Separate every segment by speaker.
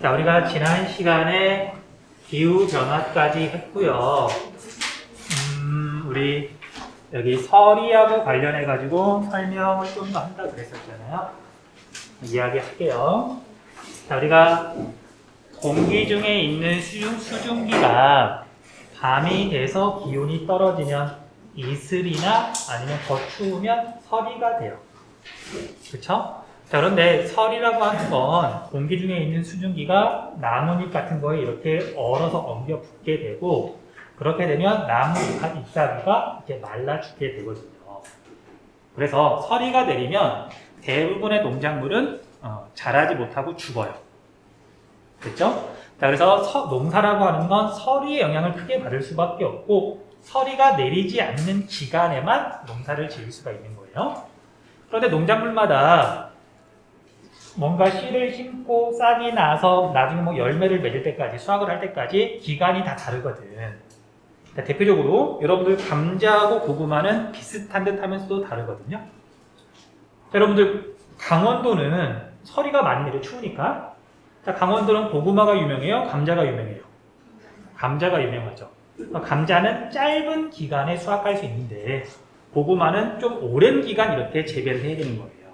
Speaker 1: 자, 우리가 지난 시간에 기후변화까지 했고요. 우리 여기 서리하고 관련해가지고 설명을 좀 더 한다 그랬었잖아요. 이야기할게요. 자, 우리가 공기 중에 있는 수증기가 밤이 돼서 기온이 떨어지면 이슬이나 아니면 더 추우면 서리가 돼요. 그쵸? 자, 그런데 서리라고 하는 건 공기 중에 있는 수증기가 나뭇잎 같은 거에 이렇게 얼어서 엉겨 붙게 되고, 그렇게 되면 나무 잎사귀가 이렇게 말라 죽게 되거든요. 그래서 서리가 내리면 대부분의 농작물은 자라지 못하고 죽어요. 됐죠? 자, 그래서 농사라고 하는 건 서리의 영향을 크게 받을 수밖에 없고, 서리가 내리지 않는 기간에만 농사를 지을 수가 있는 거예요. 그런데 농작물마다 뭔가 씨를 심고 싹이 나서 나중에 뭐 열매를 맺을 때까지, 수확을 할 때까지 기간이 다 다르거든. 자, 대표적으로 여러분들 감자하고 고구마는 비슷한 듯 하면서도 다르거든요. 자, 여러분들 강원도는 서리가 많이 내려 추우니까, 자, 강원도는 고구마가 유명해요? 감자가 유명해요? 감자가 유명하죠. 감자는 짧은 기간에 수확할 수 있는데 고구마는 좀 오랜 기간 이렇게 재배를 해야 되는 거예요.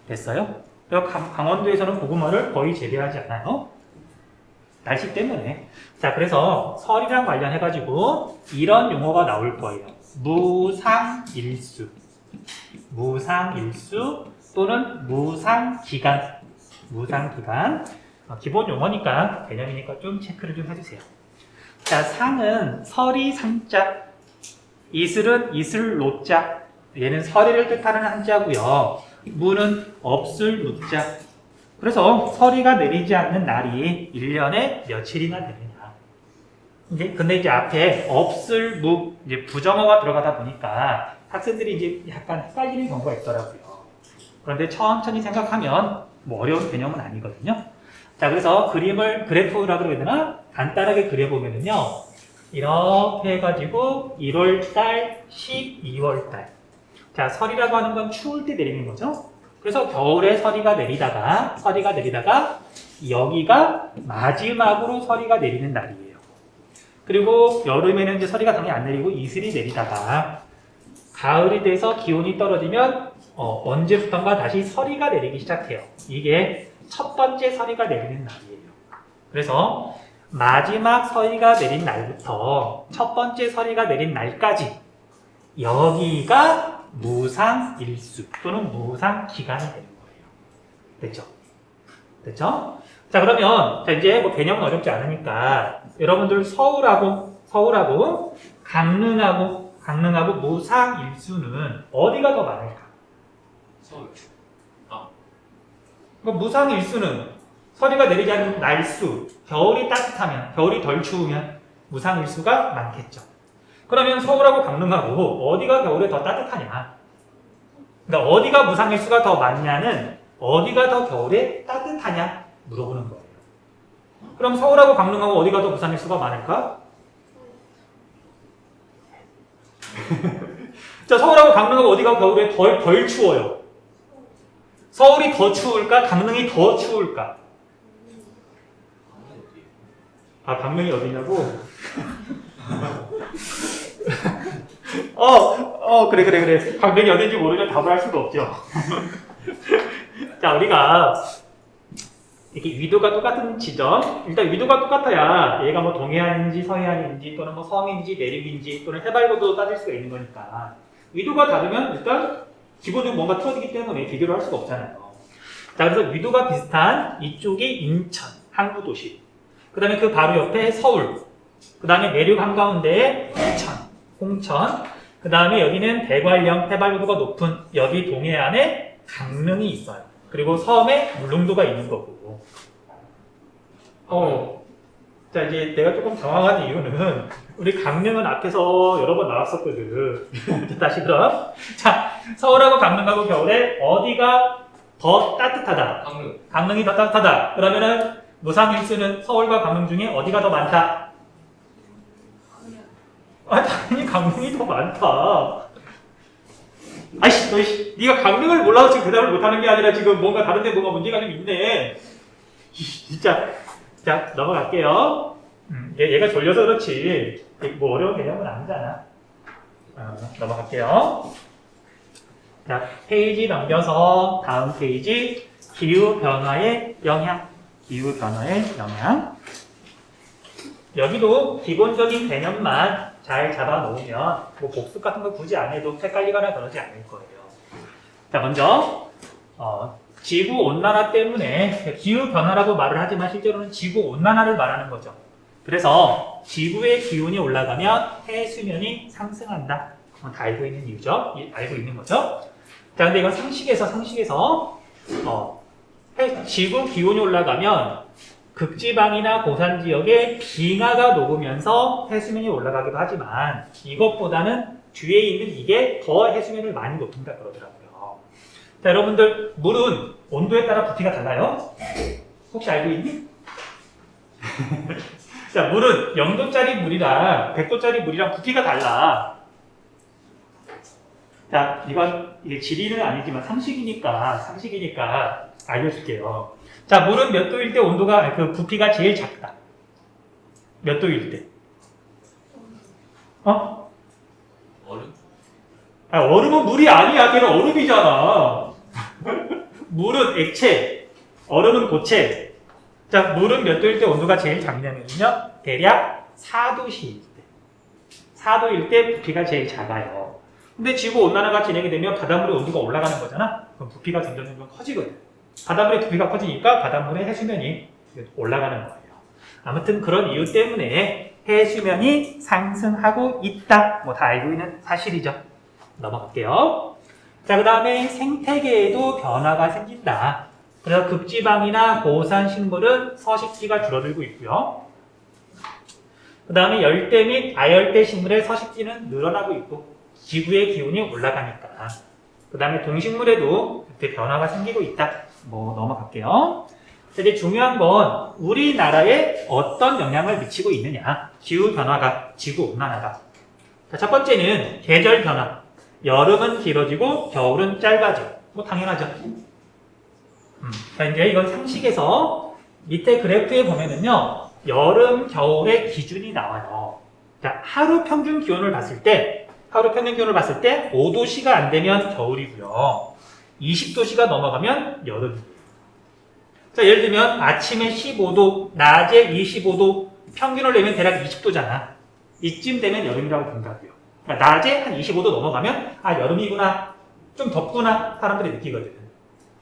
Speaker 1: 됐어요? 강원도에서는 고구마를 거의 재배하지 않아요. 날씨 때문에. 자, 그래서 설이랑 관련해가지고 이런 용어가 나올 거예요. 무상일수. 무상일수 또는 무상기간. 무상기간. 기본 용어니까, 개념이니까 좀 체크를 좀 해주세요. 자, 상은 서리 상자, 이슬은 이슬 노자, 얘는 서리를 뜻하는 한자고요. 무는 없을 무자. 그래서 서리가 내리지 않는 날이 1년에 며칠이나 되느냐. 근데 이제 앞에 없을 무, 이제 부정어가 들어가다 보니까 학생들이 이제 약간 헷갈리는 경우가 있더라고요. 그런데 천천히 생각하면 뭐 어려운 개념은 아니거든요. 자, 그래서 그래프라고 그래야 되나? 간단하게 그려보면은요, 이렇게 해가지고 1월달, 12월달. 자, 설이라고 하는 건 추울 때 내리는 거죠. 그래서 겨울에 서리가 내리다가 여기가 마지막으로 서리가 내리는 날이에요. 그리고 여름에는 이제 서리가 당연히 안 내리고 이슬이 내리다가 가을이 돼서 기온이 떨어지면 언제부턴가 다시 서리가 내리기 시작해요. 이게 첫 번째 서리가 내리는 날이에요. 그래서 마지막 서리가 내린 날부터 첫 번째 서리가 내린 날까지 여기가 무상일수 또는 무상기간이 되는 거예요. 됐죠? 됐죠? 자, 그러면 이제 뭐 개념은 어렵지 않으니까 여러분들 서울하고 강릉하고 무상일수는 어디가 더 많을까?
Speaker 2: 서울.
Speaker 1: 그러니까 무상일수는 서리가 내리지 않는 날수, 겨울이 따뜻하면, 겨울이 덜 추우면 무상일수가 많겠죠. 그러면 서울하고 강릉하고 어디가 겨울에 더 따뜻하냐? 그러니까 어디가 무상일수가 더 많냐는 어디가 더 겨울에 따뜻하냐 물어보는 거예요. 그럼 서울하고 강릉하고 어디가 더 무상일수가 많을까? 자, 서울하고 강릉하고 어디가 겨울에 덜 추워요? 서울이 더 추울까? 강릉이 더 추울까? 아, 강릉이 어디냐고? 그래. 강릉이 어딘지 모르면 답을 할 수가 없죠. 자, 우리가 이렇게 위도가 똑같은 지점, 일단 위도가 똑같아야 얘가 뭐 동해안인지 서해안인지 또는 뭐 섬인지 내륙인지 또는 해발고도 따질 수가 있는 거니까 위도가 다르면 일단 기본적으로 뭔가 틀어지기 때문에 비교를 할 수가 없잖아요. 자, 그래서 위도가 비슷한 이쪽이 인천, 항구도시, 그 다음에 그 바로 옆에 서울, 그 다음에 내륙 한가운데에 홍천, 그 다음에 여기는 대관령, 해발고도가 높은 여기 동해안에 강릉이 있어요. 그리고 섬에 울릉도가 있는 거고. 자, 이제 내가 조금 당황한 이유는 우리 강릉은 앞에서 여러 번 나왔었거든. 다시 그럼. 자, 서울하고 강릉하고 겨울에 어디가 더 따뜻하다?
Speaker 2: 강릉.
Speaker 1: 강릉이 더 따뜻하다. 그러면은 무상일수는 서울과 강릉 중에 어디가 더 많다? 당연히 강릉이 더 많다. 아이씨, 너이씨, 네가 강릉을 몰라서 지금 대답을 못하는 게 아니라 지금 뭔가 다른데 뭔가 문제가 좀 있네. 진짜. 자, 넘어갈게요. 얘가 졸려서 그렇지. 뭐 어려운 개념은 아니잖아. 넘어갈게요. 자, 페이지 넘겨서 다음 페이지. 기후변화의 영향. 기후변화의 영향. 여기도 기본적인 개념만 잘 잡아놓으면 뭐 복습 같은 거 굳이 안 해도 헷갈리거나 그러지 않을 거예요. 자, 먼저 지구온난화 때문에 기후변화라고 말을 하지만 실제로는 지구온난화를 말하는 거죠. 그래서 지구의 기온이 올라가면 해수면이 상승한다. 다 알고 있는 이유죠. 알고 있는 거죠. 자, 근데 이건 상식에서 지구 기온이 올라가면 극지방이나 고산 지역에 빙하가 녹으면서 해수면이 올라가기도 하지만 이것보다는 뒤에 있는 이게 더 해수면을 많이 높인다 그러더라고요. 자, 여러분들 물은 온도에 따라 부피가 달라요? 혹시 알고 있니? 자, 물은 0도짜리 물이랑 100도짜리 물이랑 부피가 달라. 자, 이게 지리는 아니지만 상식이니까 알려줄게요. 자, 물은 몇 도일 때 온도가, 부피가 제일 작다? 몇 도일 때?
Speaker 2: 얼음?
Speaker 1: 얼음은 물이 아니야. 걔는 얼음이잖아. 물은 액체, 얼음은 고체. 자, 물은 몇 도일 때 온도가 제일 작냐면요. 대략 4도씨일 때. 4도일 때 부피가 제일 작아요. 근데 지구온난화가 진행이 되면 바닷물의 온도가 올라가는 거잖아? 그럼 부피가 점점 커지거든. 바닷물의 부피가 커지니까 바닷물의 해수면이 올라가는 거예요. 아무튼 그런 이유 때문에 해수면이 상승하고 있다. 뭐 다 알고 있는 사실이죠. 넘어갈게요. 자, 그 다음에 생태계에도 변화가 생긴다. 그래서 극지방이나 고산 식물은 서식지가 줄어들고 있고요. 그 다음에 열대 및 아열대 식물의 서식지는 늘어나고 있고 지구의 기온이 올라가니까. 그 다음에 동식물에도 그때 변화가 생기고 있다. 뭐 넘어갈게요. 이제 중요한 건 우리나라에 어떤 영향을 미치고 있느냐. 기후변화가, 지구온난화가. 자, 첫 번째는 계절 변화. 여름은 길어지고 겨울은 짧아져. 뭐 당연하죠. 자, 이제 이건 상식에서 밑에 그래프에 보면은요. 여름, 겨울의 기준이 나와요. 자, 하루 평균 기온을 봤을 때 5도씨가 안 되면 겨울이고요. 20도씨가 넘어가면 여름이에요. 자, 예를 들면 아침에 15도, 낮에 25도, 평균을 내면 대략 20도잖아. 이쯤 되면 여름이라고 본다고요. 그러니까 낮에 한 25도 넘어가면 아, 여름이구나, 좀 덥구나 사람들이 느끼거든.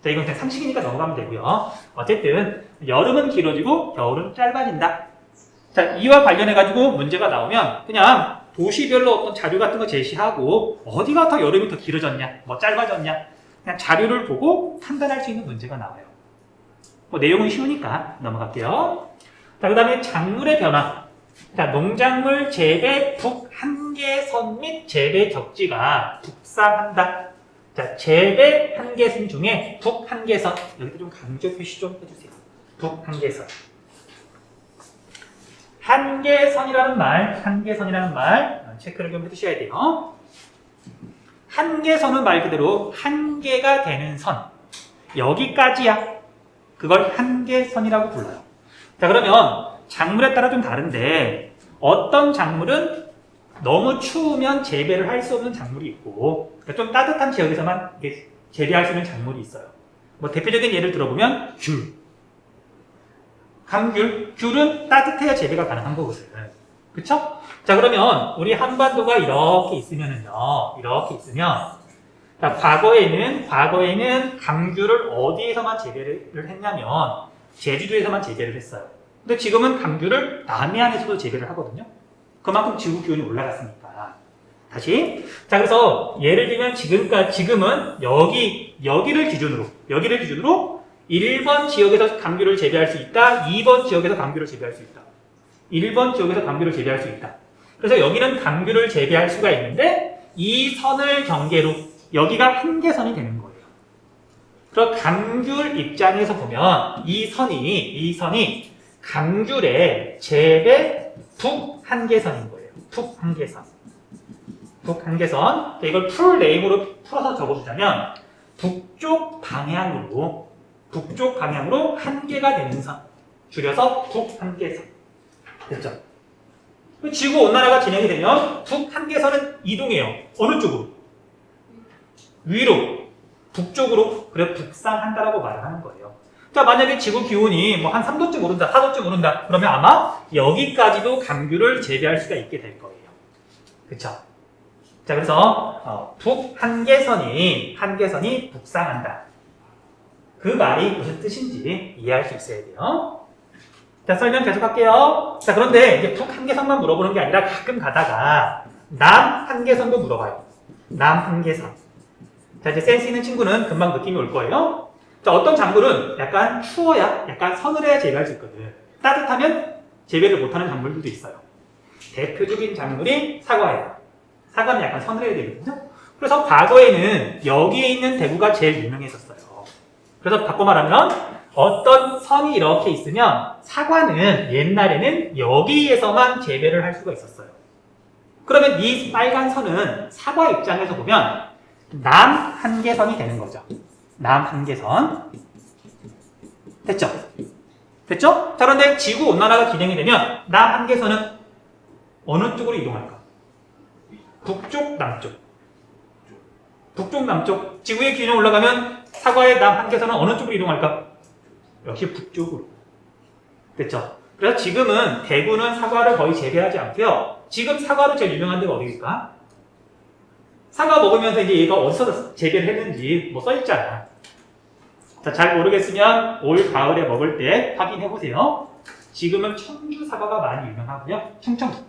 Speaker 1: 자, 이건 그냥 상식이니까 넘어가면 되고요. 어쨌든 여름은 길어지고 겨울은 짧아진다. 자, 이와 관련해가지고 문제가 나오면 그냥 도시별로 어떤 자료 같은 거 제시하고 어디가 더 여름이 더 길어졌냐, 뭐 짧아졌냐, 그냥 자료를 보고 판단할 수 있는 문제가 나와요. 뭐 내용은 쉬우니까 넘어갈게요. 자, 그 다음에 작물의 변화. 자, 농작물 재배 북한계선 및 재배 적지가 북상한다. 자, 재배 한계선 중에 북한계선, 여기도 좀 강조 표시 좀 해주세요. 북한계선. 한계선이라는 말 체크를 좀 해두셔야 돼요. 한계선은 말 그대로 한계가 되는 선. 여기까지야. 그걸 한계선이라고 불러요. 자, 그러면 작물에 따라 좀 다른데 어떤 작물은 너무 추우면 재배를 할 수 없는 작물이 있고 그러니까 좀 따뜻한 지역에서만 재배할 수 있는 작물이 있어요. 뭐 대표적인 예를 들어보면 귤, 감귤, 귤은 따뜻해야 재배가 가능한 거거든. 그쵸? 자, 그러면 우리 한반도가 이렇게 있으면 자, 과거에는 감귤을 어디에서만 재배를 했냐면 제주도에서만 재배를 했어요. 근데 지금은 감귤을 남해안에서도 재배를 하거든요. 그만큼 지구 기온이 올라갔으니까. 다시. 자, 그래서 예를 들면 지금은 여기를 기준으로 1번 지역에서 감귤을 재배할 수 있다. 2번 지역에서 감귤을 재배할 수 있다. 1번 지역에서 감귤을 재배할 수 있다. 그래서 여기는 감귤을 재배할 수가 있는데 이 선을 경계로 여기가 한계선이 되는 거예요. 그럼 감귤 입장에서 보면 이 선이 감귤의 재배 북한계선인 거예요. 북한계선. 북한계선. 이걸 풀네임으로 풀어서 적어주자면 북쪽 방향으로 한계가 되는 선. 줄여서 북한계선. 됐죠? 지구온난화가 진행이 되면 북한계선은 이동해요. 어느 쪽으로? 위로. 북쪽으로. 그래 북상한다라고 말을 하는 거예요. 자, 만약에 지구 기온이 뭐 한 3도쯤 오른다, 4도쯤 오른다. 그러면 아마 여기까지도 강규를 재배할 수가 있게 될 거예요. 그쵸? 자, 그래서 북한계선이 북상한다. 그 말이 무슨 뜻인지 이해할 수 있어야 돼요. 자, 설명 계속할게요. 자, 그런데 이제 북한계선만 물어보는 게 아니라 가끔 가다가 남한계선도 물어봐요. 남한계선. 자, 이제 센스 있는 친구는 금방 느낌이 올 거예요. 자, 어떤 작물은 약간 추워야, 약간 서늘해야 재배할 수 있거든. 따뜻하면 재배를 못하는 작물들도 있어요. 대표적인 작물이 사과예요. 사과는 약간 서늘해야 되거든요. 그래서 과거에는 여기에 있는 대구가 제일 유명했었어요. 그래서 바꿔 말하면 어떤 선이 이렇게 있으면 사과는 옛날에는 여기에서만 재배를 할 수가 있었어요. 그러면 이 빨간 선은 사과 입장에서 보면 남한계선이 되는 거죠. 남한계선. 됐죠? 됐죠? 자, 그런데 지구온난화가 진행이 되면 남한계선은 어느 쪽으로 이동할까? 북쪽, 남쪽. 북쪽, 남쪽. 지구의 기온이 올라가면 사과의 남한계선은 어느 쪽으로 이동할까? 역시 북쪽으로. 됐죠? 그래서 지금은 대구는 사과를 거의 재배하지 않고요. 지금 사과로 제일 유명한 데가 어디일까? 사과 먹으면서 이제 얘가 어디서 재배를 했는지 뭐 써있잖아. 자, 잘 모르겠으면 올 가을에 먹을 때 확인해 보세요. 지금은 청주 사과가 많이 유명하고요. 충청북도.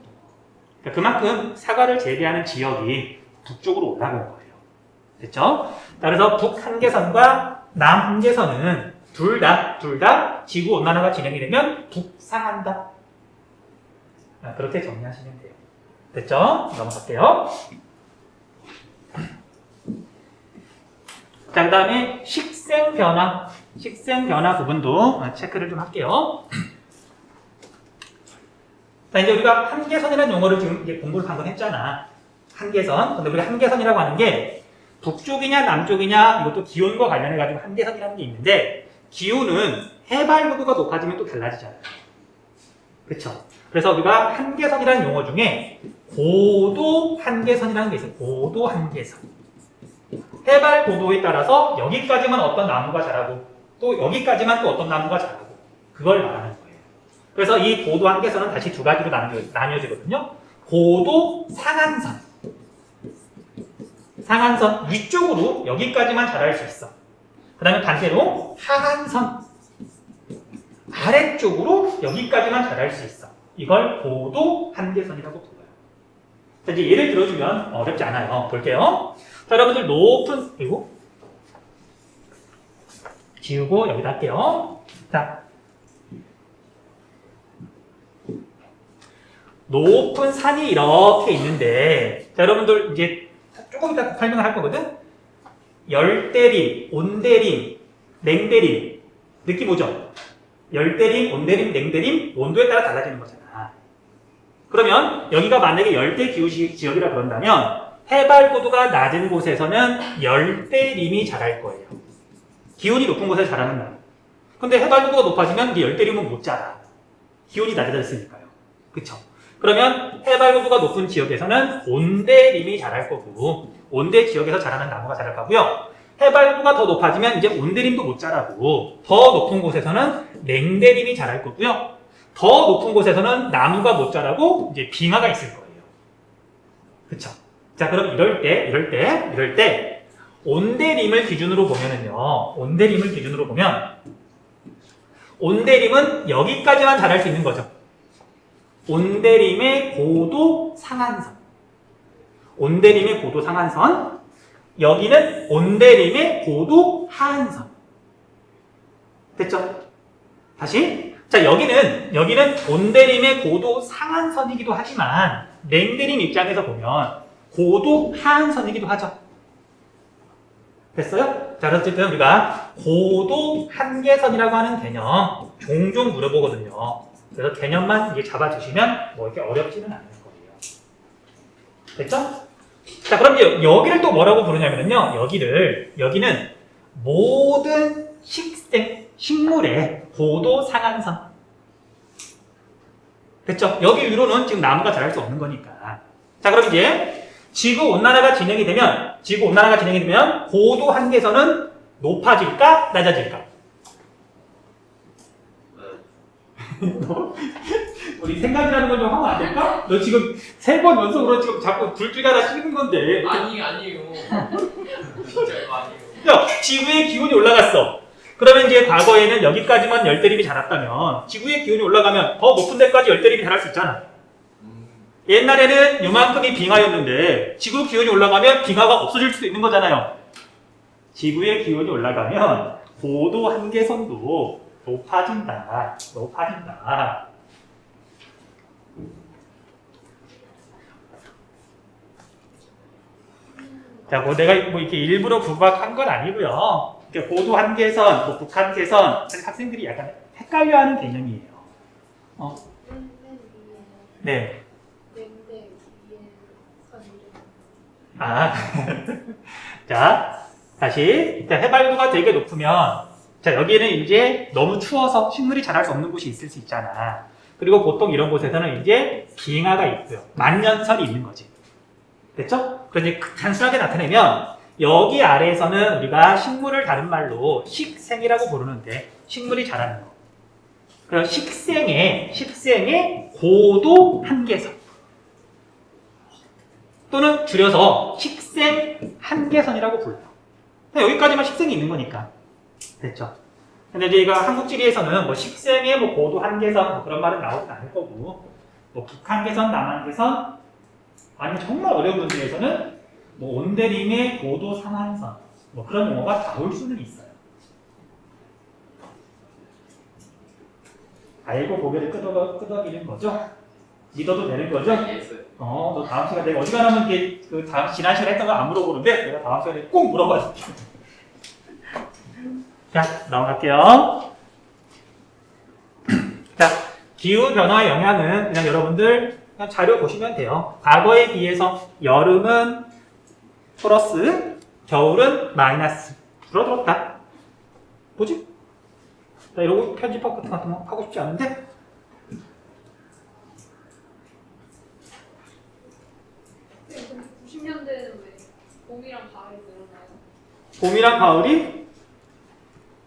Speaker 1: 그러니까 그만큼 사과를 재배하는 지역이 북쪽으로 올라간 거예요. 됐죠? 그래서 북한계선과 남한계선은 둘 다 지구온난화가 진행이 되면 북상한다. 그렇게 정리하시면 돼요. 됐죠? 넘어갈게요. 자, 그 다음에 식생변화 부분도 체크를 좀 할게요. 자, 이제 우리가 한계선이라는 용어를 지금 이제 공부를 방금 했잖아. 한계선. 근데 우리가 한계선이라고 하는 게 북쪽이냐 남쪽이냐 이것도 기온과 관련해가지고 한계선이라는 게 있는데 기온은 해발고도가 높아지면 또 달라지잖아요. 그쵸? 그래서 우리가 한계선이라는 용어 중에 고도 한계선이라는 게 있어요. 고도 한계선. 해발 고도에 따라서 여기까지만 어떤 나무가 자라고 또 여기까지만 또 어떤 나무가 자라고 그걸 말하는 거예요. 그래서 이 고도 한계선은 다시 두 가지로 나뉘어지거든요. 고도 상한선. 상한선 위쪽으로 여기까지만 자랄 수 있어. 그 다음에 반대로 하한선. 아래쪽으로 여기까지만 자랄 수 있어. 이걸 고도 한계선이라고 불러요. 자, 이제 예를 들어주면 어렵지 않아요. 볼게요. 자, 여러분들 높은, 그리고 지우고 여기다 할게요. 자, 높은 산이 이렇게 있는데, 자, 여러분들 이제 조금 이따 설명을 할 거거든? 열대림, 온대림, 냉대림. 느낌 오죠? 열대림, 온대림, 냉대림, 온도에 따라 달라지는 거잖아. 그러면 여기가 만약에 열대 기후 지역이라 그런다면 해발 고도가 낮은 곳에서는 열대림이 자랄 거예요. 기온이 높은 곳에 자라는 나무. 근데 해발 고도가 높아지면 이제 열대림은 못 자라. 기온이 낮아졌으니까요. 그쵸? 그러면 해발 고도가 높은 지역에서는 온대림이 자랄 거고 온대 지역에서 자라는 나무가 자랄 거고요. 해발고도가 더 높아지면 이제 온대림도 못 자라고 더 높은 곳에서는 냉대림이 자랄 거고요. 더 높은 곳에서는 나무가 못 자라고 이제 빙하가 있을 거예요. 그쵸? 자, 그럼 이럴 때 온대림을 기준으로 보면은요. 온대림은 여기까지만 자랄 수 있는 거죠. 온대림의 고도 상한선. 온대림의 고도 상한선. 여기는 온대림의 고도 하한선. 됐죠? 다시. 자, 여기는 온대림의 고도 상한선이기도 하지만 냉대림 입장에서 보면 고도 하한선이기도 하죠. 됐어요? 자, 어쨌든 우리가 고도 한계선이라고 하는 개념 종종 물어보거든요. 그래서 개념만 이제 잡아주시면 뭐 이렇게 어렵지는 않을 거예요. 됐죠? 자, 그럼 이제 여기를 또 뭐라고 부르냐면요. 여기는 모든 식물의 고도 상한선. 됐죠? 여기 위로는 지금 나무가 자랄 수 없는 거니까. 자, 그럼 이제 지구 온난화가 진행이 되면 고도 한계선은 높아질까, 낮아질까? 우리 생각이라는 걸 좀 하면 안 될까? 너 지금 3번 연속으로 지금 자꾸 둘 중에 하나 씹는 건데.
Speaker 2: 아니에요. 진짜 이거 아니에요.
Speaker 1: 야, 지구의 기온이 올라갔어. 그러면 이제 과거에는 여기까지만 열대림이 자랐다면 지구의 기온이 올라가면 더 높은 데까지 열대림이 자랄 수 있잖아. 옛날에는 요만큼이 빙하였는데 지구 기온이 올라가면 빙하가 없어질 수도 있는 거잖아요. 지구의 기온이 올라가면 고도 한계선도 높아진다. 자, 뭐 내가 뭐 이렇게 일부러 부각한 건 아니고요. 이렇게 고도 한계선, 뭐 북한계선, 학생들이 약간 헷갈려하는 개념이에요. 네. 아, 자, 다시. 자, 해발도가 되게 높으면, 자, 여기는 이제 너무 추워서 식물이 자랄 수 없는 곳이 있을 수 있잖아. 그리고 보통 이런 곳에서는 이제 빙하가 있고요. 만년설이 있는 거지. 됐죠? 그래서 이제 단순하게 나타내면, 여기 아래에서는 우리가 식물을 다른 말로 식생이라고 부르는데, 식물이 자라는 거. 그럼 식생의 고도 한계선. 또는 줄여서 식생 한계선이라고 불러요. 여기까지만 식생이 있는 거니까. 됐죠? 근데 이제 이거 한국지리에서는 뭐 식생의 뭐 고도 한계선 뭐 그런 말은 나오진 않을 거고, 뭐 북한계선, 남한계선, 아니면 정말 어려운 문제에서는 뭐 온대림의 고도 상한선, 뭐 그런 용어가 나올 수는 있어요. 알고 고개를 끄덕이는 거죠? 믿어도 되는 거죠? 너 다음 시간에 내가 어지간하면 이렇게 지난 시간에 했던 거 안 물어보는데 내가 다음 시간에 꼭 물어봐 줄게. 자, 넘어갈게요. 자, 기후 변화의 영향은 그냥 여러분들 그냥 자료 보시면 돼요. 과거에 비해서 여름은 플러스, 겨울은 마이너스. 줄어들었다. 뭐지? 나 이러고 편집학 같은 거 하고 싶지 않은데?
Speaker 3: 근데 90년대에는 왜 봄이랑 가을이 늘어나요?
Speaker 1: 봄이랑 가을이?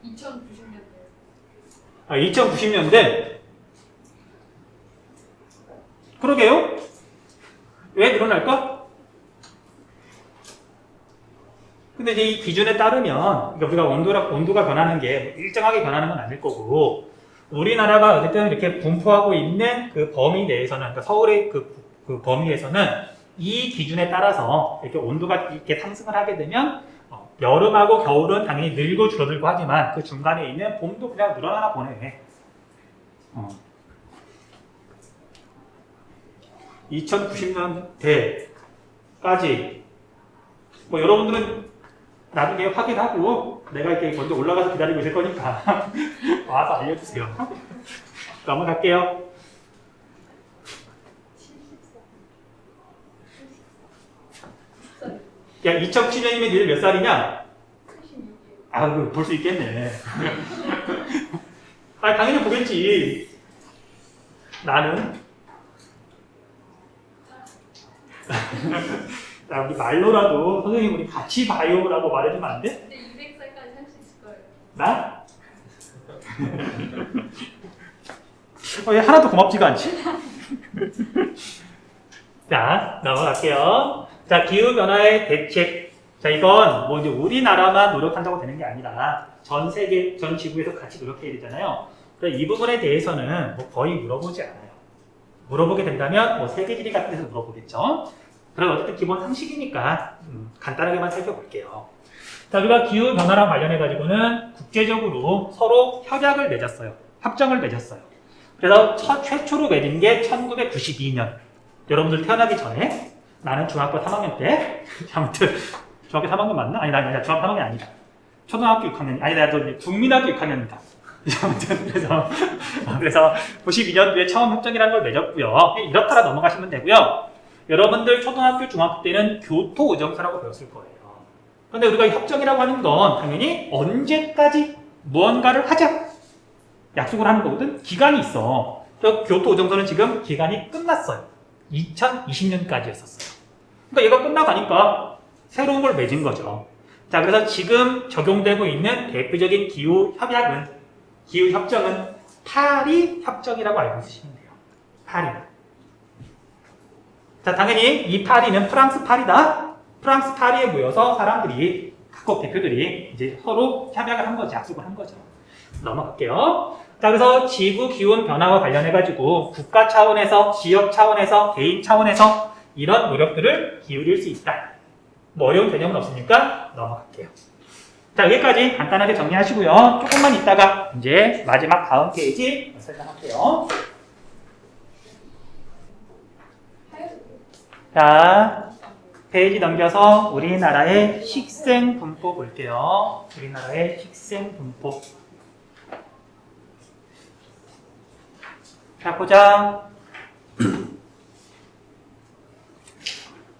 Speaker 3: 2090년대.
Speaker 1: 2090년대? 그러게요? 왜 늘어날까? 근데 이제 이 기준에 따르면, 그러니까 우리가 온도가 변하는 게 일정하게 변하는 건 아닐 거고, 우리나라가 어쨌든 이렇게 분포하고 있는 그 범위 내에서는, 그러니까 서울의 그 범위에서는 이 기준에 따라서 이렇게 온도가 이렇게 상승을 하게 되면, 여름하고 겨울은 당연히 늘고 줄어들고 하지만 그 중간에 있는 봄도 그냥 늘어나나 보네. 2090년대까지 뭐 여러분들은 나중에 확인하고 내가 이렇게 먼저 올라가서 기다리고 있을 거니까 와서 알려주세요. 넘어갈게요. 야, 2007년이면 니들 몇 살이냐?
Speaker 3: 76이에요.
Speaker 1: 볼 수 있겠네. 당연히 보겠지. 나는 자, 우리 말로라도 선생님 우리 같이 봐요라고 말해주면 안 돼?
Speaker 3: 근데 200살까지 할 수 있을 거예요.
Speaker 1: 나? 얘 하나도 고맙지가 않지? 자, 넘어갈게요. 자, 기후변화의 대책. 자, 이건 뭐 이제 우리나라만 노력한다고 되는 게 아니라 전 세계, 전 지구에서 같이 노력해야 되잖아요. 그래서 이 부분에 대해서는 뭐 거의 물어보지 않아요. 물어보게 된다면 뭐 세계지리 같은 데서 물어보겠죠. 그럼 어쨌든 기본 상식이니까 간단하게만 살펴볼게요. 자, 우리가 기후변화랑 관련해가지고는 국제적으로 서로 협약을 맺었어요. 협정을 맺었어요. 그래서 최초로 맺은 게 1992년. 여러분들 태어나기 전에 나는 중학교 3학년 때 아무튼 중학교 3학년 맞나? 아니 나 중학교 3학년 아니다. 초등학교 6학년 아니 나도 국민학교 6학년이다. 아무튼 그래서 92년도에 처음 협정이라는 걸 맺었고요. 이렇다라 넘어가시면 되고요. 여러분들 초등학교, 중학교 때는 교토의정서라고 배웠을 거예요. 그런데 우리가 협정이라고 하는 건 당연히 언제까지 무언가를 하자 약속을 하는 거거든. 기간이 있어. 교토의정서는 지금 기간이 끝났어요. 2020년까지였었어요. 그러니까 얘가 끝나가니까 새로운 걸 맺은 거죠. 자, 그래서 지금 적용되고 있는 대표적인 기후협정은 파리 협정이라고 알고 있으시면 돼요. 파리. 자, 당연히 이 파리는 프랑스 파리다. 프랑스 파리에 모여서 사람들이, 각국 대표들이 이제 서로 협약을 한 거죠. 약속을 한 거죠. 넘어갈게요. 자, 그래서 지구 기온 변화와 관련해가지고 국가 차원에서, 지역 차원에서, 개인 차원에서 이런 노력들을 기울일 수 있다. 뭐 어려운 개념은 없으니까 넘어갈게요. 자, 여기까지 간단하게 정리하시고요. 조금만 있다가 이제 마지막 다음 페이지 설명할게요. 자, 페이지 넘겨서 우리나라의 식생 분포 볼게요. 우리나라의 식생 분포. 자, 보자.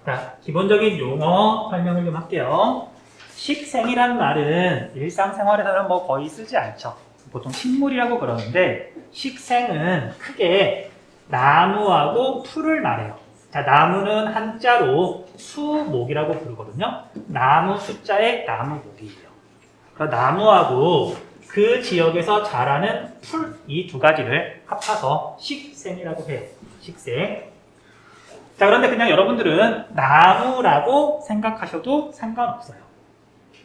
Speaker 1: 자, 기본적인 용어 설명을 좀 할게요. 식생이라는 말은 일상생활에서는 뭐 거의 쓰지 않죠. 보통 식물이라고 그러는데 식생은 크게 나무하고 풀을 말해요. 자, 나무는 한자로 수목이라고 부르거든요. 나무 숫자의 나무목이에요. 그러니까 나무하고 그 지역에서 자라는 풀, 이 두 가지를 합쳐서 식생이라고 해요. 식생. 자, 그런데 그냥 여러분들은 나무라고 생각하셔도 상관없어요.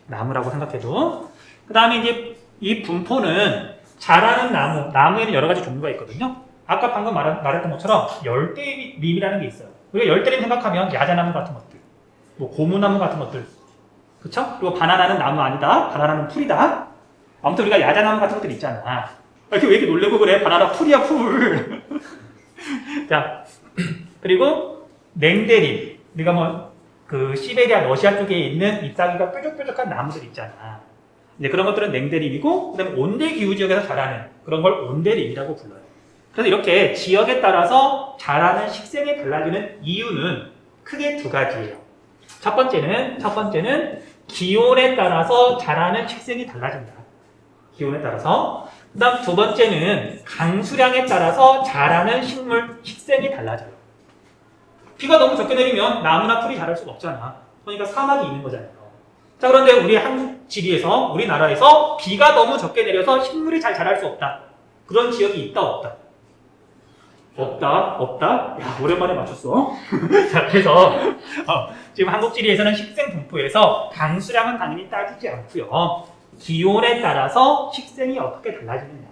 Speaker 1: 나무라고 생각해도. 그 다음에 이제 이 분포는 자라는 나무에는 여러 가지 종류가 있거든요. 아까 방금 말했던 것처럼 열대림이라는 게 있어요. 우리가 열대림 생각하면 야자나무 같은 것들, 뭐 고무나무 같은 것들, 그쵸? 그리고 바나나는 나무 아니다. 바나나는 풀이다. 아무튼 우리가 야자나무 같은 것들 있잖아. 왜 이렇게 놀래고 그래? 바나나 풀이야, 풀. 자, 그리고 냉대림. 우리가 뭐 그 시베리아, 러시아 쪽에 있는 잎사귀가 뾰족뾰족한 나무들 있잖아. 근데 그런 것들은 냉대림이고, 그다음에 온대 기후 지역에서 자라는 그런 걸 온대림이라고 불러요. 그래서 이렇게 지역에 따라서 자라는 식생이 달라지는 이유는 크게 두 가지예요. 첫 번째는 기온에 따라서 자라는 식생이 달라진다. 기온에 따라서. 그 다음 두 번째는 강수량에 따라서 자라는 식생이 달라져요. 비가 너무 적게 내리면 나무나 풀이 자랄 수가 없잖아. 그러니까 사막이 있는 거잖아요. 자, 그런데 우리 우리나라에서 비가 너무 적게 내려서 식물이 잘 자랄 수 없다. 그런 지역이 있다, 없다? 없다. 야, 오랜만에 맞췄어. 자, 그래서 지금 한국지리에서는 식생 분포에서 강수량은 당연히 따지지 않고요. 기온에 따라서 식생이 어떻게 달라지느냐.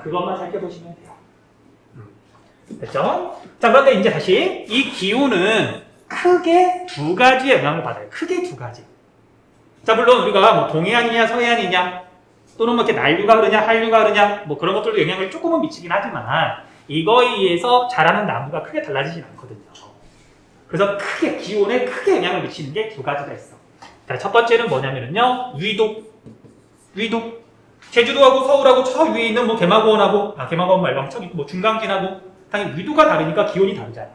Speaker 1: 그것만 살펴보시면 돼요. 됐죠? 자, 그런데 이제 다시 이 기온은 크게 두 가지의 영향을 받아요. 크게 두 가지. 자, 물론 우리가 뭐 동해안이냐 서해안이냐 또는 뭐 이렇게 난류가 흐르냐 한류가 흐르냐 뭐 그런 것들도 영향을 조금은 미치긴 하지만 이거에 의해서 자라는 나무가 크게 달라지진 않거든요. 그래서 기온에 크게 영향을 미치는 게 두 가지가 있어. 자, 첫 번째는 뭐냐면요. 위도. 제주도하고 서울하고 저 위에 있는 뭐 개마고원 말고 저기 뭐 중강진하고 당연히 위도가 다르니까 기온이 다르잖아.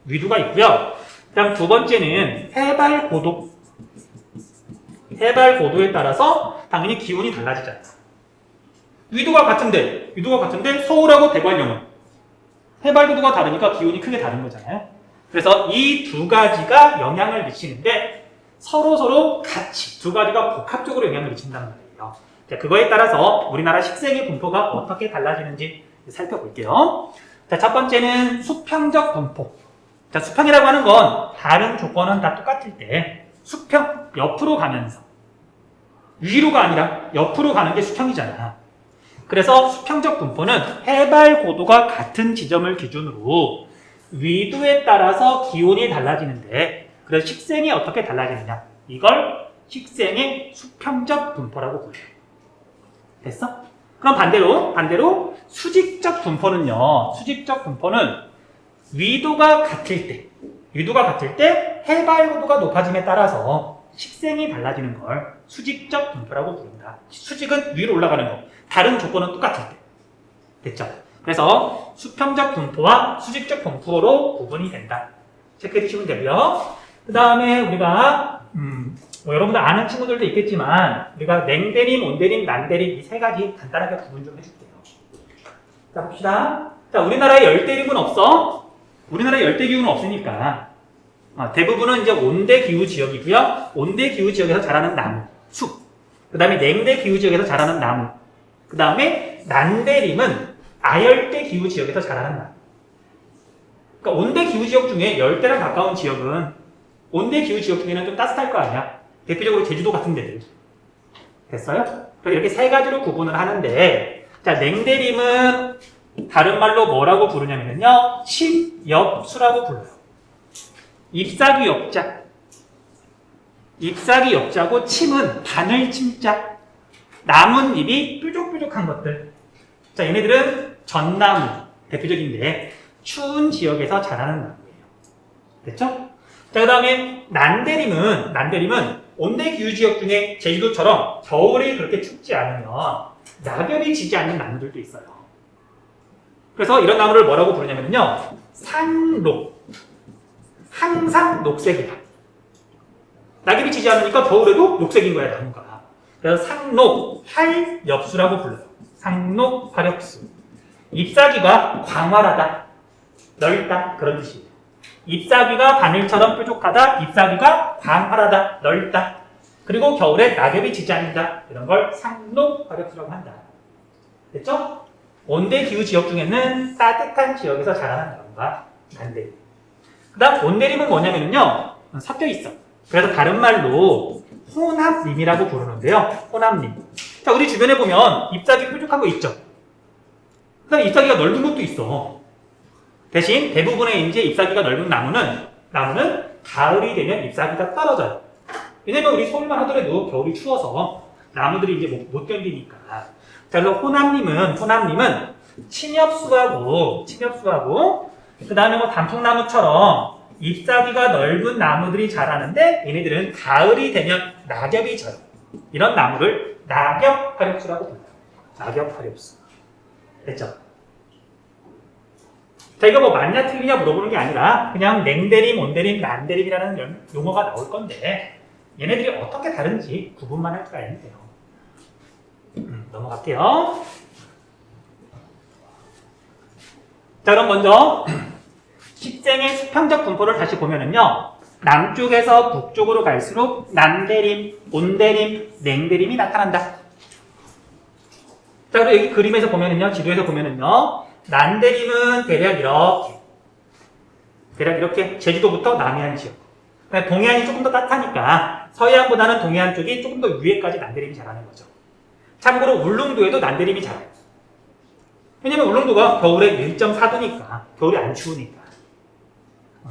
Speaker 1: 위도가 있고요. 그다음 두 번째는 해발 고도. 해발 고도에 따라서 당연히 기온이 달라지잖아. 위도가 같은데 서울하고 대관령은 해발 고도가 다르니까 기온이 크게 다른 거잖아요. 그래서 이 두 가지가 영향을 미치는데 서로 같이 두 가지가 복합적으로 영향을 미친단 말이에요. 자, 그거에 따라서 우리나라 식생의 분포가 어떻게 달라지는지 살펴볼게요. 자, 첫 번째는 수평적 분포. 자, 수평이라고 하는 건 다른 조건은 다 똑같을 때 수평, 옆으로 가면서 위로가 아니라 옆으로 가는 게 수평이잖아. 그래서 수평적 분포는 해발 고도가 같은 지점을 기준으로 위도에 따라서 기온이 달라지는데 그래서 식생이 어떻게 달라지느냐. 이걸 식생의 수평적 분포라고 불러요. 됐어? 그럼 반대로 수직적 분포는요. 수직적 분포는 위도가 같을 때 해발 고도가 높아짐에 따라서 식생이 달라지는 걸 수직적 분포라고 부른다. 수직은 위로 올라가는 거. 다른 조건은 똑같을 때. 됐죠? 그래서 수평적 분포와 수직적 분포로 구분이 된다. 체크해 주시면 되고요. 그 다음에 우리가 뭐 여러분들 아는 친구들도 있겠지만 우리가 냉대림, 온대림, 난대림 이 세 가지 간단하게 구분 좀 해줄게요. 자 봅시다. 자 우리나라에 열대림은 없어. 우리나라에 열대기후는 없으니까 대부분은 이제 온대기후 지역이고요. 온대기후 지역에서 자라는 나무, 숲. 그 다음에 냉대기후 지역에서 자라는 나무. 그 다음에 난대림은 아열대기후 지역에서 자라는 나무. 그러니까 온대기후 지역 중에 열대랑 가까운 지역은 온대기후 지역 중에는 좀 따뜻할 거 아니야. 대표적으로 제주도 같은 데들. 됐어요? 그래서 이렇게 세 가지로 구분을 하는데, 자, 냉대림은 다른 말로 뭐라고 부르냐면요. 침엽수라고 불러요. 잎사귀 엽자. 잎사귀 엽자고 침은 바늘 침자. 나뭇잎이 뾰족뾰족한 것들. 자, 얘네들은 전나무. 대표적인데, 추운 지역에서 자라는 나무예요. 됐죠? 자, 그 다음에 난대림은 온대기후 지역 중에 제주도처럼 겨울이 그렇게 춥지 않으면 낙엽이 지지 않는 나무들도 있어요. 그래서 이런 나무를 뭐라고 부르냐면요. 산록. 항상 녹색이다. 낙엽이 지지 않으니까 겨울에도 녹색인 거야, 나무가. 그래서 상록, 활엽수라고 불러요. 상록, 활엽수. 잎사귀가 광활하다. 넓다. 그런 뜻이에요. 잎사귀가 바늘처럼 뾰족하다. 잎사귀가 광활하다. 넓다. 그리고 겨울에 낙엽이 지지 않는다. 이런 걸 상록, 활엽수라고 한다. 됐죠? 온대기후 지역 중에는 따뜻한 지역에서 자라는 나무가 난대림. 그 다음 온대림은 뭐냐면요. 섞여 있어. 그래서 다른 말로 혼합림이라고 부르는데요. 혼합림. 자, 우리 주변에 보면 잎사귀 뾰족한 거 있죠? 그 다음에 잎사귀가 넓은 것도 있어. 대신 대부분의 이제 잎사귀가 넓은 나무는 가을이 되면 잎사귀가 떨어져요. 왜냐면 우리 서울만 하더라도 겨울이 추워서 나무들이 이제 못 견디니까. 자, 그래서 혼합림은 침엽수하고 그 다음에 뭐 단풍나무처럼 잎사귀가 넓은 나무들이 자라는데 얘네들은 가을이 되면 낙엽이 져요. 이런 나무를 낙엽화렵수라고 불러요. 낙엽화렵수. 됐죠? 자, 이거 뭐 맞냐 틀리냐 물어보는 게 아니라 그냥 냉대림, 온대림, 난대림이라는 용어가 나올 건데 얘네들이 어떻게 다른지 구분만 할 줄 알면 돼요. 넘어갈게요. 자, 그럼 먼저 식생의 수평적 분포를 다시 보면은요. 남쪽에서 북쪽으로 갈수록 난대림, 온대림, 냉대림이 나타난다. 자, 그리고 여기 그림에서 보면은요. 지도에서 보면은요. 난대림은 대략 이렇게 제주도부터 남해안 지역. 동해안이 조금 더 따뜻하니까 서해안보다는 동해안 쪽이 조금 더 위에까지 난대림이 자라는 거죠. 참고로 울릉도에도 난대림이 자라요. 왜냐면 울릉도가 겨울에 1.4도니까 겨울이 안 추우니까.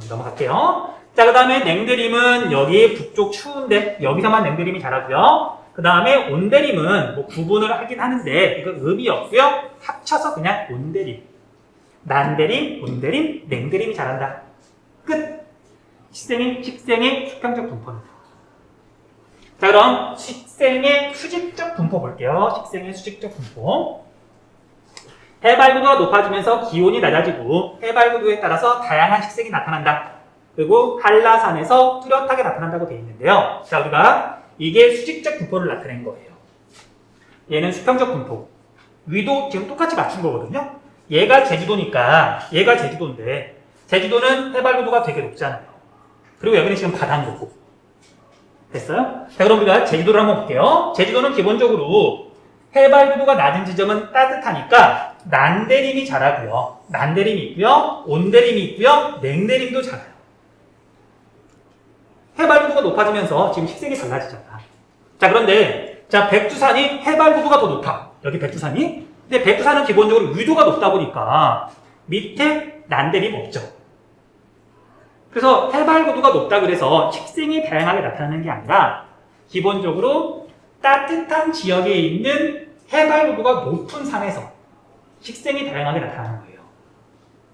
Speaker 1: 넘어갈게요. 자, 그 다음에 냉대림은 여기 북쪽 추운데 여기서만 냉대림이 자라고요. 그 다음에 온대림은 뭐 구분을 하긴 하는데 이거 의미 없고요. 합쳐서 그냥 온대림. 난대림, 온대림, 냉대림이 자란다. 끝. 식생의 수평적 분포입니다. 자, 그럼 식생의 수직적 분포 볼게요. 식생의 수직적 분포. 해발구도가 높아지면서 기온이 낮아지고 해발구도에 따라서 다양한 식생이 나타난다. 그리고 한라산에서 뚜렷하게 나타난다고 되어 있는데요. 자, 우리가 이게 수직적 분포를 나타낸 거예요. 얘는 수평적 분포. 위도 지금 똑같이 맞춘 거거든요. 얘가 제주도인데 제주도는 해발구도가 되게 높잖아요. 그리고 여기는 지금 바다인 거고. 됐어요? 자, 그럼 우리가 제주도를 한번 볼게요. 제주도는 기본적으로 해발구도가 낮은 지점은 따뜻하니까 난대림이 자라고요. 난대림이 있고요. 온대림이 있고요. 냉대림도 자라요. 해발구도가 높아지면서 지금 식생이 달라지잖아. 자, 그런데 백두산이 해발구도가 더 높아. 여기 백두산이. 근데 백두산은 기본적으로 위도가 높다 보니까 밑에 난대림 없죠. 그래서 해발구도가 높다 그래서 식생이 다양하게 나타나는 게 아니라 기본적으로 따뜻한 지역에 있는 해발구도가 높은 산에서 식생이 다양하게 나타나는 거예요.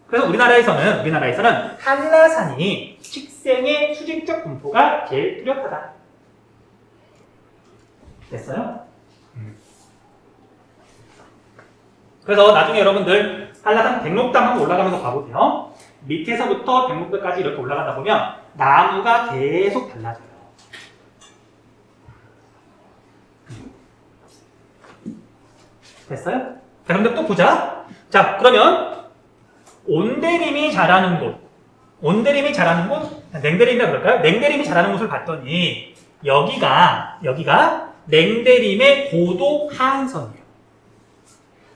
Speaker 1: 그래서 우리나라에서는 한라산이 식생의 수직적 분포가 제일 뚜렷하다. 됐어요? 그래서 나중에 여러분들 한라산 백록당 한번 올라가면서 가보세요. 밑에서부터 백목대까지 이렇게 올라가다 보면 나무가 계속 달라져요. 됐어요? 자, 그럼 또 보자. 자, 그러면 온대림이 자라는 곳, 온대림이 자라는 곳, 냉대림이라 그럴까요? 냉대림이 자라는 곳을 봤더니 여기가 냉대림의 고도 하한선이에요.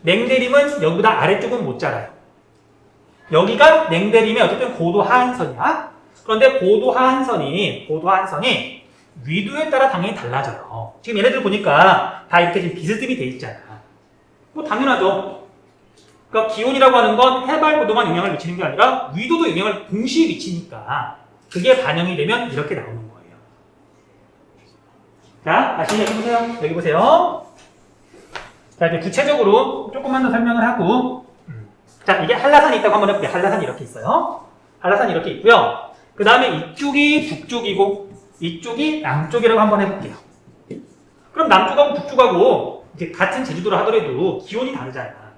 Speaker 1: 냉대림은 여기보다 아래쪽은 못 자라요. 여기가 냉대림의 어쨌든 고도 하한선이야. 그런데 고도 하한선이 위도에 따라 당연히 달라져요. 지금 얘네들 보니까 다 이렇게 지금 비스듬히 돼 있잖아. 뭐 당연하죠. 그러니까 기온이라고 하는 건 해발 고도만 영향을 미치는 게 아니라 위도도 영향을 동시에 미치니까 그게 반영이 되면 이렇게 나오는 거예요. 자, 다시 여기 보세요. 여기 보세요. 자, 이제 구체적으로 조금만 더 설명을 하고, 자, 이게 한라산이 있다고 한번 해볼게요. 한라산이 이렇게 있어요. 한라산이 이렇게 있고요. 그 다음에 이쪽이 북쪽이고 이쪽이 남쪽이라고 한번 해볼게요. 그럼 남쪽하고 북쪽하고 이제 같은 제주도를 하더라도 기온이 다르잖아.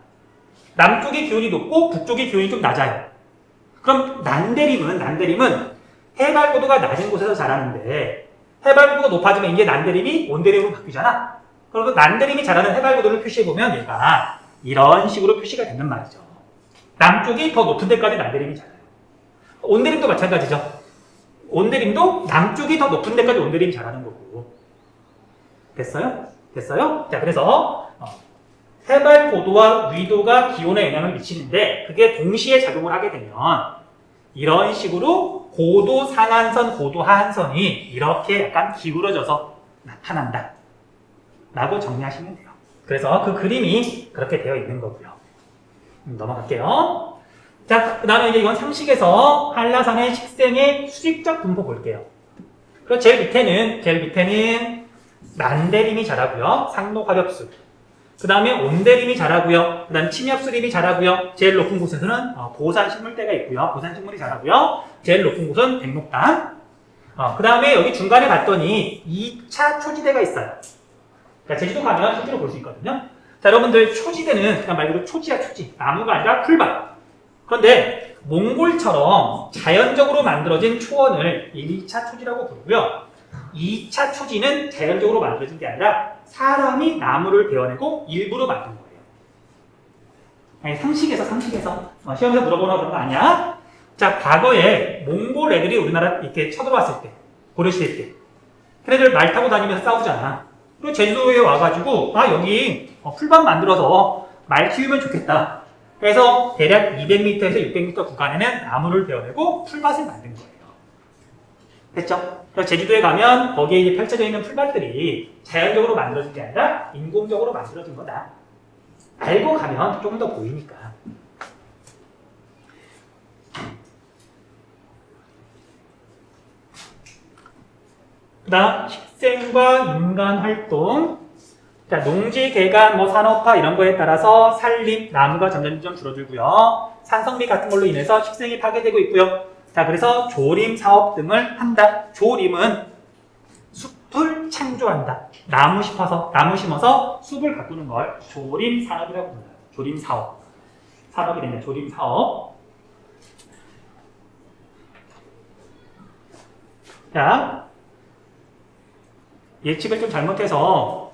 Speaker 1: 남쪽이 기온이 높고 북쪽이 기온이 좀 낮아요. 그럼 난대림은 해발 고도가 낮은 곳에서 자라는데 해발 고도가 높아지면 이제 난대림이 온대림으로 바뀌잖아. 그래서 난대림이 자라는 해발 고도를 표시해보면 얘가 이런 식으로 표시가 되는 말이죠. 남쪽이 더 높은 데까지 난대림이 자라요. 온대림도 마찬가지죠. 온대림도 남쪽이 더 높은 데까지 온대림이 자라는 거고. 됐어요? 자, 그래서 해발 고도와 위도가 기온에 영향을 미치는데 그게 동시에 작용을 하게 되면 이런 식으로 고도 상한선, 고도 하한선이 이렇게 약간 기울어져서 나타난다 라고 정리하시면 돼요. 그래서 그 그림이 그렇게 되어 있는 거고요. 넘어갈게요. 자, 그 다음에 이제 이건 상식에서 한라산의 식생의 수직적 분포 볼게요. 그리고 제일 밑에는 난대림이 자라고요. 상록화렵수. 그 다음에 온대림이 자라고요. 그 다음에 침엽수림이 자라고요. 제일 높은 곳에서는 보산식물대가 있고요. 보산식물이 자라고요. 제일 높은 곳은 백록당. 그 다음에 여기 중간에 봤더니 2차 초지대가 있어요. 자, 제주도 가면 실제로 볼 수 있거든요. 자, 여러분들 초지대는 그냥 말 그대로 초지야, 초지. 나무가 아니라 풀밭. 그런데 몽골처럼 자연적으로 만들어진 초원을 1차 초지라고 부르고요. 2차 초지는 자연적으로 만들어진 게 아니라 사람이 나무를 베어내고 일부러 만든 거예요. 아니, 상식에서 시험에서 물어보나 그런 거 아니야? 자, 과거에 몽골 애들이 우리나라 이렇게 쳐들어왔을 때, 고려시대 때 걔네들 말 타고 다니면서 싸우잖아. 그리고 제주도에 와가지고 여기 풀밭 만들어서 말 키우면 좋겠다. 그래서 대략 200m에서 600m 구간에는 나무를 베어내고 풀밭을 만든 거예요. 됐죠? 그래서 제주도에 가면 거기에 이제 펼쳐져 있는 풀밭들이 자연적으로 만들어진 게 아니라 인공적으로 만들어진 거다. 알고 가면 좀 더 보이니까. 그 다음 식생과 인간 활동. 자, 농지, 개간, 산업화 이런 거에 따라서 산림, 나무가 점점 줄어들고요. 산성비 같은 걸로 인해서 식생이 파괴되고 있고요. 자, 그래서 조림 사업 등을 한다. 조림은 숲을 창조한다. 나무 심어서 숲을 가꾸는 걸 조림 산업이라고 불러요. 조림 사업. 산업이 되네. 조림 사업. 자, 예측을 좀 잘못해서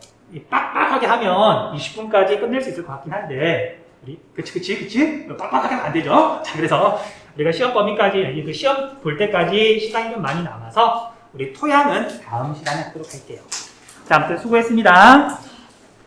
Speaker 1: 빡빡하게 하면 20분까지 끝낼 수 있을 것 같긴 한데, 그치? 빡빡하게 하면 안 되죠? 자, 그래서 우리가 시험 범위까지, 그 시험 볼 때까지 시간이 좀 많이 남아서 우리 토양은 다음 시간에 하도록 할게요. 자, 아무튼 수고했습니다.